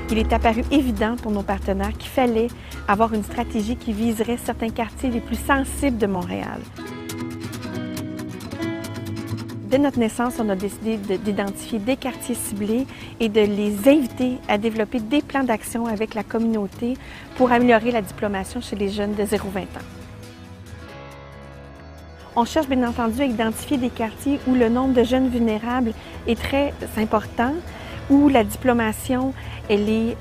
il est apparu évident pour nos partenaires qu'il fallait avoir une stratégie qui viserait certains quartiers les plus sensibles de Montréal. Dès notre naissance, on a décidé d'identifier des quartiers ciblés et de les inviter à développer des plans d'action avec la communauté pour améliorer la diplomation chez les jeunes de 0-20 ans. On cherche bien entendu à identifier des quartiers où le nombre de jeunes vulnérables est très important, où la diplomation elle est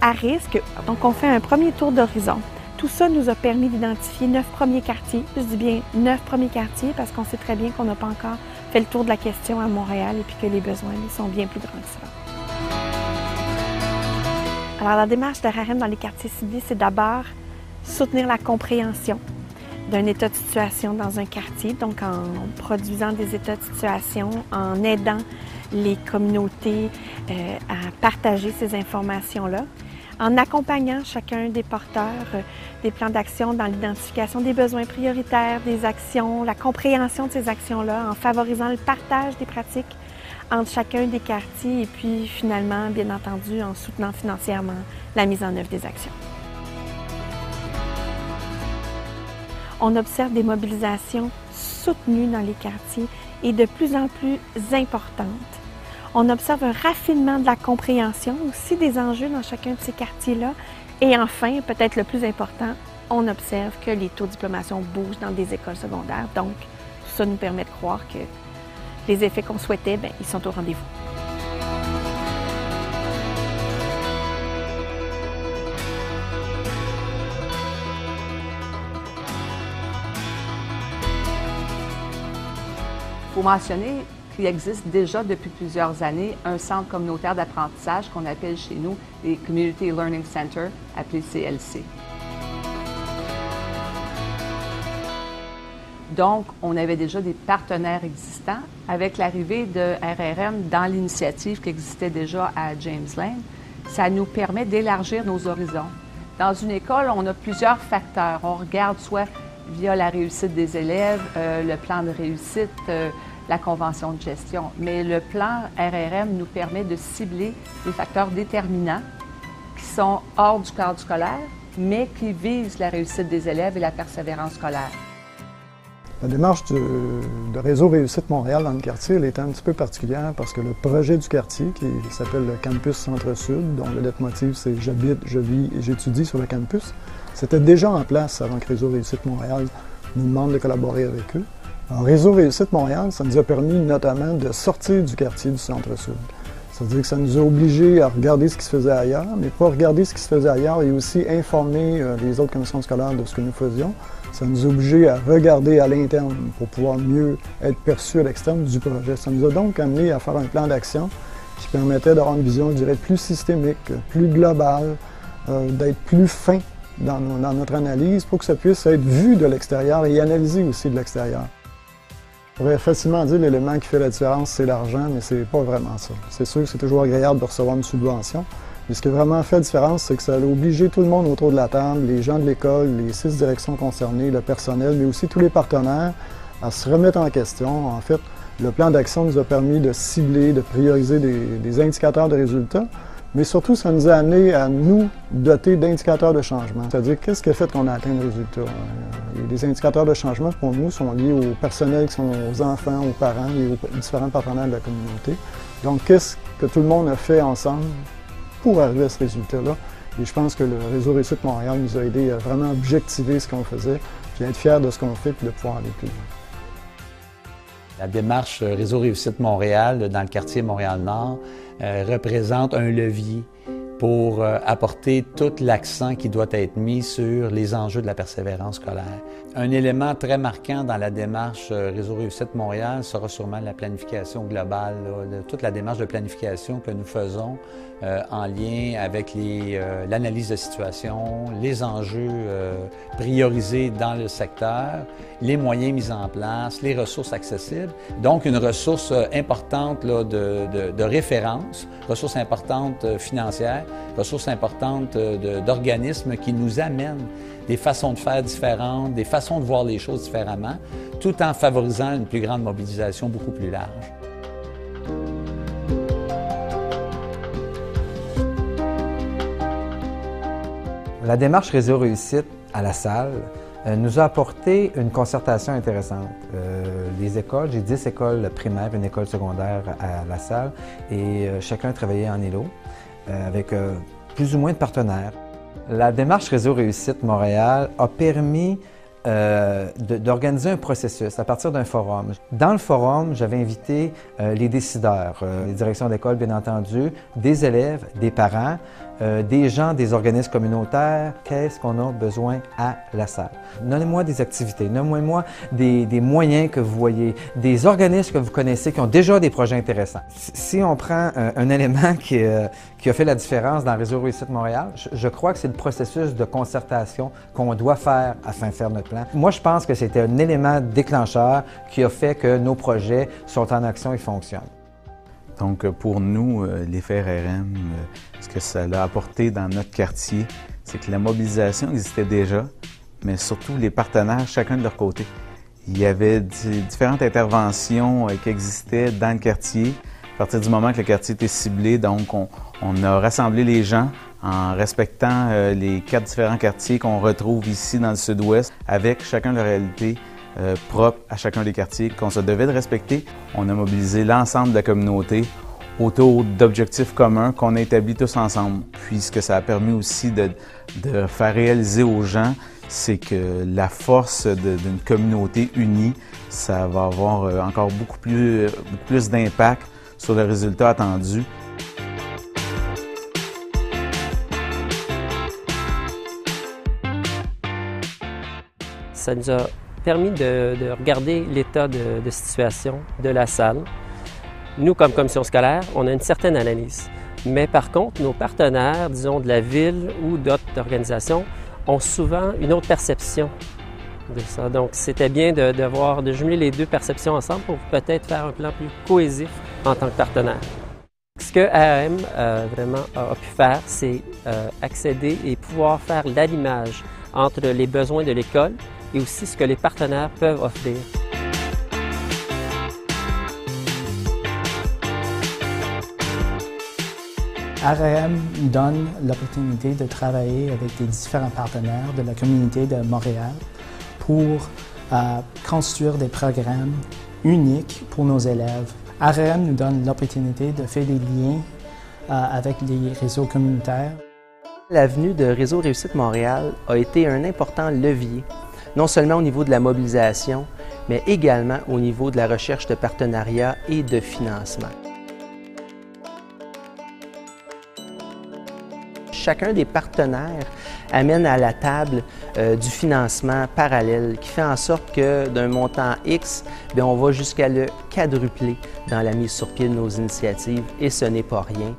à risque. Donc on fait un premier tour d'horizon. Tout ça nous a permis d'identifier 9 premiers quartiers. Je dis bien 9 premiers quartiers parce qu'on sait très bien qu'on n'a pas encore fait le tour de la question à Montréal et puis que les besoins sont bien plus grands que ça. Alors la démarche de RRM dans les quartiers ciblés, c'est d'abord soutenir la compréhension d'un état de situation dans un quartier, donc en produisant des états de situation, en aidant les communautés à partager ces informations-là, en accompagnant chacun des porteurs des plans d'action dans l'identification des besoins prioritaires, des actions, la compréhension de ces actions-là, en favorisant le partage des pratiques entre chacun des quartiers et puis finalement, bien entendu, en soutenant financièrement la mise en œuvre des actions. On observe des mobilisations soutenues dans les quartiers et de plus en plus importantes. On observe un raffinement de la compréhension aussi des enjeux dans chacun de ces quartiers-là. Et enfin, peut-être le plus important, on observe que les taux de diplomation bougent dans des écoles secondaires. Donc, tout ça nous permet de croire que les effets qu'on souhaitait, bien, ils sont au rendez-vous. Il faut mentionner qu'il existe déjà depuis plusieurs années un centre communautaire d'apprentissage qu'on appelle chez nous les Community Learning Center, appelé CLC. Donc, on avait déjà des partenaires existants. Avec l'arrivée de RRM dans l'initiative qui existait déjà à James Lane, ça nous permet d'élargir nos horizons. Dans une école, on a plusieurs facteurs. On regarde soit via la réussite des élèves, le plan de réussite, la convention de gestion. Mais le plan RRM nous permet de cibler des facteurs déterminants qui sont hors du cadre scolaire, mais qui visent la réussite des élèves et la persévérance scolaire. La démarche de Réseau Réussite Montréal dans le quartier, elle est un petit peu particulière parce que le projet du quartier, qui s'appelle le Campus Centre-Sud, dont le leitmotiv c'est « J'habite, je vis et j'étudie sur le campus », c'était déjà en place avant que Réseau Réussite Montréal nous demande de collaborer avec eux. Alors, Réseau Réussite Montréal, ça nous a permis notamment de sortir du quartier du Centre-Sud. C'est-à-dire que ça nous a obligés à regarder ce qui se faisait ailleurs, mais pas regarder ce qui se faisait ailleurs et aussi informer les autres commissions scolaires de ce que nous faisions. Ça nous a obligés à regarder à l'interne pour pouvoir mieux être perçus à l'externe du projet. Ça nous a donc amené à faire un plan d'action qui permettait d'avoir une vision, je dirais, plus systémique, plus globale, d'être plus fin dans notre analyse pour que ça puisse être vu de l'extérieur et analysé aussi de l'extérieur. On pourrait facilement dire que l'élément qui fait la différence, c'est l'argent, mais c'est pas vraiment ça. C'est sûr que c'est toujours agréable de recevoir une subvention, mais ce qui a vraiment fait la différence, c'est que ça a obligé tout le monde autour de la table, les gens de l'école, les 6 directions concernées, le personnel, mais aussi tous les partenaires, à se remettre en question. En fait, le plan d'action nous a permis de cibler, de prioriser des indicateurs de résultats, mais surtout, ça nous a amené à nous doter d'indicateurs de changement. C'est-à-dire, qu'est-ce qui a fait qu'on a atteint le résultat? Les indicateurs de changement, pour nous, sont liés au personnel qui sont aux enfants, aux parents et aux différents partenaires de la communauté. Donc, qu'est-ce que tout le monde a fait ensemble pour arriver à ce résultat-là? Et je pense que le Réseau Réussite Montréal nous a aidé à vraiment objectiver ce qu'on faisait, puis à être fiers de ce qu'on fait, puis de pouvoir aller plus loin. La démarche Réseau Réussite Montréal dans le quartier Montréal-Nord représente un levier pour apporter tout l'accent qui doit être mis sur les enjeux de la persévérance scolaire. Un élément très marquant dans la démarche Réseau Réussite Montréal sera sûrement la planification globale, toute la démarche de planification que nous faisons en lien avec l'analyse de situation, les enjeux priorisés dans le secteur, les moyens mis en place, les ressources accessibles. Donc, une ressource importante là, de référence, ressource importante financière, ressources importantes d'organismes qui nous amènent des façons de faire différentes, des façons de voir les choses différemment, tout en favorisant une plus grande mobilisation beaucoup plus large. La démarche Réseau Réussite à la salle nous a apporté une concertation intéressante. Les écoles, j'ai 10 écoles primaires, une école secondaire à la salle, et chacun travaillait en îlot avec plus ou moins de partenaires. La démarche Réseau Réussite Montréal a permis d'organiser un processus à partir d'un forum. Dans le forum, j'avais invité les décideurs, les directions d'école bien entendu, des élèves, des parents, des gens des organismes communautaires. Qu'est-ce qu'on a besoin à la salle? Nommez-moi des activités, nommez-moi des moyens que vous voyez, des organismes que vous connaissez qui ont déjà des projets intéressants. Si on prend un élément qui a fait la différence dans Réseau Réussite Montréal, je crois que c'est le processus de concertation qu'on doit faire afin de faire notre plan. Moi, je pense que c'était un élément déclencheur qui a fait que nos projets sont en action et fonctionnent. Donc, pour nous, les FRRM, ce que ça a apporté dans notre quartier, c'est que la mobilisation existait déjà, mais surtout les partenaires, chacun de leur côté. Il y avait différentes interventions qui existaient dans le quartier. À partir du moment que le quartier était ciblé, donc on a rassemblé les gens en respectant les 4 différents quartiers qu'on retrouve ici dans le sud-ouest, avec chacun leur réalité propre à chacun des quartiers qu'on se devait de respecter. On a mobilisé l'ensemble de la communauté autour d'objectifs communs qu'on a établis tous ensemble. Puis ce que ça a permis aussi de faire réaliser aux gens, c'est que la force d'une communauté unie, ça va avoir encore beaucoup plus d'impact sur le résultat attendu. Ça nous a permis de regarder l'état de situation de la salle. Nous, comme commission scolaire, on a une certaine analyse. Mais par contre, nos partenaires, disons de la ville ou d'autres organisations, ont souvent une autre perception de ça. Donc, c'était bien de jumeler les deux perceptions ensemble pour peut-être faire un plan plus cohésif en tant que partenaire. Ce que ARM vraiment a pu faire, c'est accéder et pouvoir faire l'allimage entre les besoins de l'école et aussi ce que les partenaires peuvent offrir. ARM nous donne l'opportunité de travailler avec des différents partenaires de la communauté de Montréal pour construire des programmes uniques pour nos élèves. ARM nous donne l'opportunité de faire des liens avec les réseaux communautaires. L'avenue de Réseau Réussite Montréal a été un important levier, non seulement au niveau de la mobilisation, mais également au niveau de la recherche de partenariats et de financement. Chacun des partenaires amène à la table du financement parallèle qui fait en sorte que d'un montant X, bien, on va jusqu'à le quadrupler dans la mise sur pied de nos initiatives et ce n'est pas rien.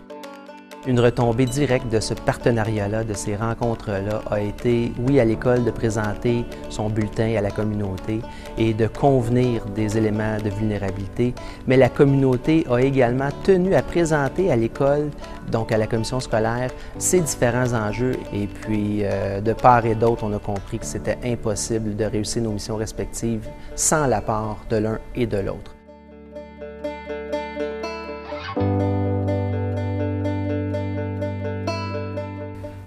Une retombée directe de ce partenariat-là, de ces rencontres-là, a été, oui, à l'école de présenter son bulletin à la communauté et de convenir des éléments de vulnérabilité, mais la communauté a également tenu à présenter à l'école, donc à la commission scolaire, ces différents enjeux et puis de part et d'autre, on a compris que c'était impossible de réussir nos missions respectives sans l'apport de l'un et de l'autre.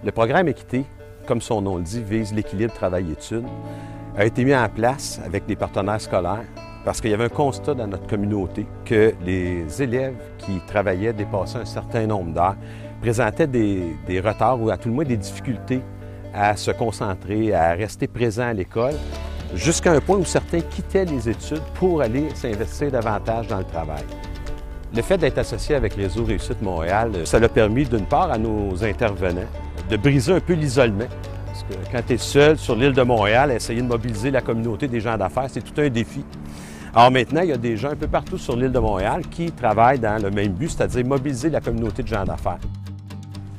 Le programme Équité, comme son nom le dit, vise l'équilibre travail-études, a été mis en place avec les partenaires scolaires parce qu'il y avait un constat dans notre communauté que les élèves qui travaillaient dépassaient un certain nombre d'heures présentaient des retards ou à tout le moins des difficultés à se concentrer, à rester présents à l'école, jusqu'à un point où certains quittaient les études pour aller s'investir davantage dans le travail. Le fait d'être associé avec Réseau Réussite Montréal, ça l'a permis d'une part à nos intervenants de briser un peu l'isolement. Parce que quand tu es seul sur l'île de Montréal, essayer de mobiliser la communauté des gens d'affaires, c'est tout un défi. Alors maintenant, il y a des gens un peu partout sur l'île de Montréal qui travaillent dans le même but, c'est-à-dire mobiliser la communauté de gens d'affaires.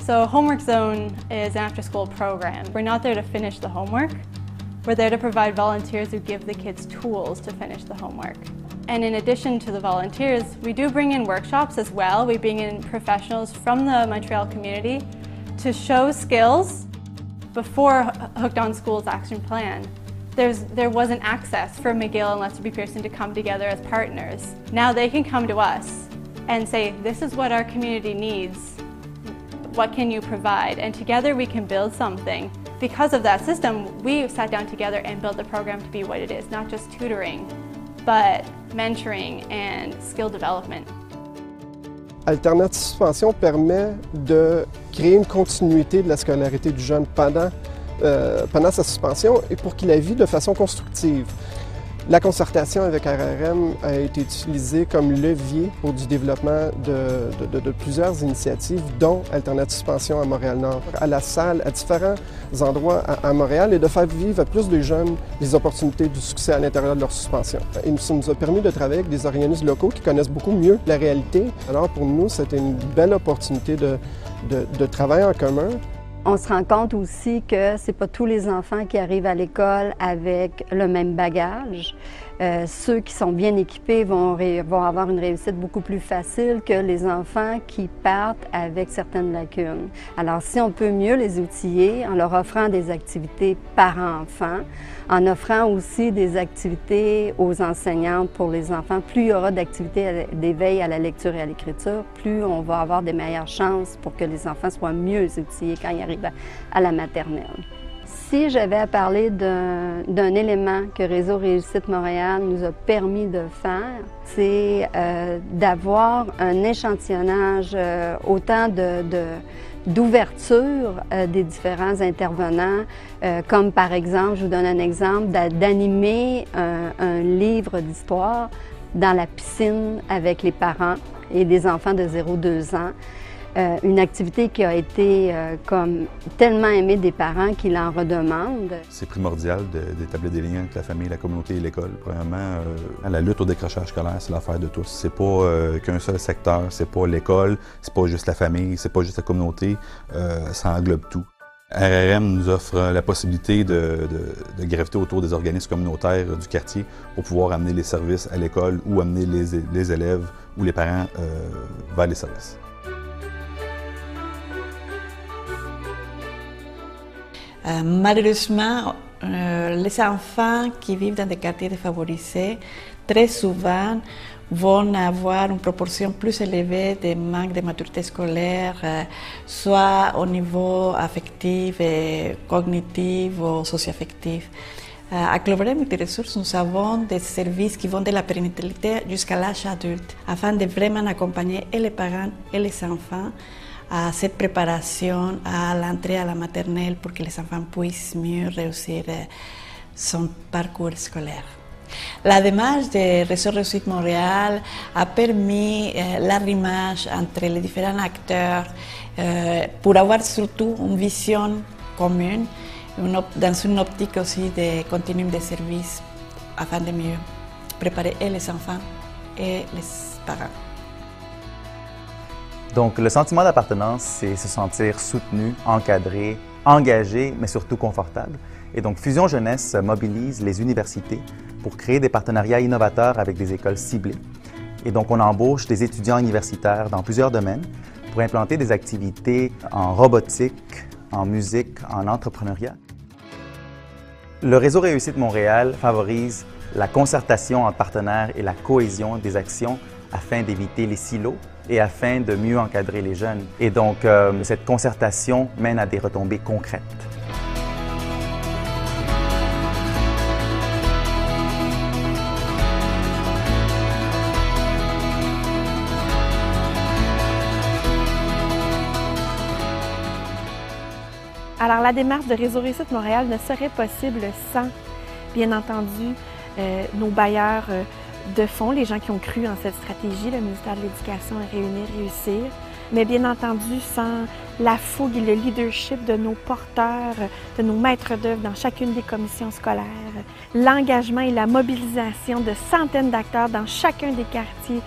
So Homework Zone is an after-school program. We're not there to finish the homework. We're there to provide volunteers who give the kids tools to finish the homework. And in addition to the volunteers, we do bring in workshops as well. We bring in professionals from the Montreal community to show skills. Before Hooked on School's action plan, there wasn't access for McGill and Lester B. Pearson to come together as partners. Now they can come to us and say, this is what our community needs. What can you provide? And together we can build something Because of that system, we sat down together and built the program to be what it is, not just tutoring, but mentoring and skill development. Alternative Suspension permet de créer une continuité de la scolarité du jeune pendant sa suspension et pour qu'il la vive de façon constructive. La concertation avec RRM a été utilisée comme levier pour du développement de plusieurs initiatives, dont Alternative Suspension à Montréal-Nord, à la salle, à différents endroits à Montréal, et de faire vivre à plus de jeunes les opportunités du succès à l'intérieur de leur suspension. Et ça nous a permis de travailler avec des organismes locaux qui connaissent beaucoup mieux la réalité. Alors pour nous, c'était une belle opportunité de travail en commun. On se rend compte aussi que ce n'est pas tous les enfants qui arrivent à l'école avec le même bagage. Ceux qui sont bien équipés vont avoir une réussite beaucoup plus facile que les enfants qui partent avec certaines lacunes. Alors, si on peut mieux les outiller en leur offrant des activités par enfant, en offrant aussi des activités aux enseignantes pour les enfants, plus il y aura d'activités d'éveil à la lecture et à l'écriture, plus on va avoir des meilleures chances pour que les enfants soient mieux outillés quand ils arrivent à la maternelle. Si j'avais à parler d'un élément que Réseau Réussite Montréal nous a permis de faire, c'est d'avoir un échantillonnage autant d'ouverture des différents intervenants, comme par exemple, je vous donne un exemple, d'animer un livre d'histoire dans la piscine avec les parents et des enfants de 0-2 ans. Une activité qui a été tellement aimée des parents qu'ils en redemandent. C'est primordial d'établir des liens avec la famille, la communauté et l'école. Premièrement, la lutte au décrochage scolaire, c'est l'affaire de tous. C'est pas qu'un seul secteur, c'est pas l'école, c'est pas juste la famille, c'est pas juste la communauté, ça englobe tout. RRM nous offre la possibilité de graviter autour des organismes communautaires du quartier pour pouvoir amener les services à l'école ou amener les élèves ou les parents vers les services. Malheureusement, les enfants qui vivent dans des quartiers défavorisés, très souvent, vont avoir une proportion plus élevée de manque de maturité scolaire, soit au niveau affectif, cognitif ou socio-affectif. À Clover Multiressources, nous avons des services qui vont de la périnatalité jusqu'à l'âge adulte, afin de vraiment accompagner et les parents et les enfants à cette préparation à l'entrée à la maternelle pour que les enfants puissent mieux réussir son parcours scolaire. La démarche de Réseau Réussite Montréal a permis l'arrimage entre les différents acteurs pour avoir surtout une vision commune dans une optique aussi de continuum de services afin de mieux préparer et les enfants et les parents. Donc, le sentiment d'appartenance, c'est se sentir soutenu, encadré, engagé, mais surtout confortable. Et donc, Fusion Jeunesse mobilise les universités pour créer des partenariats innovateurs avec des écoles ciblées. Et donc, on embauche des étudiants universitaires dans plusieurs domaines pour implanter des activités en robotique, en musique, en entrepreneuriat. Le Réseau Réussite Montréal favorise la concertation entre partenaires et la cohésion des actions afin d'éviter les silos et afin de mieux encadrer les jeunes. Et donc, cette concertation mène à des retombées concrètes. Alors, la démarche de Réseau Réussite Montréal ne serait possible sans, bien entendu, nos bailleurs de fonds, les gens qui ont cru en cette stratégie, le ministère de l'Éducation, Réunir, Réussir, mais bien entendu sans la fougue et le leadership de nos porteurs, de nos maîtres d'œuvre dans chacune des commissions scolaires, l'engagement et la mobilisation de centaines d'acteurs dans chacun des quartiers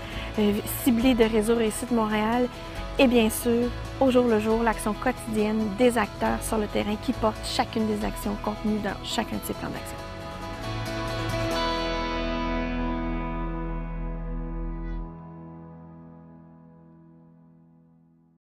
ciblés de Réseau Réussite Montréal, et bien sûr, au jour le jour, l'action quotidienne des acteurs sur le terrain qui portent chacune des actions contenues dans chacun de ces plans d'action.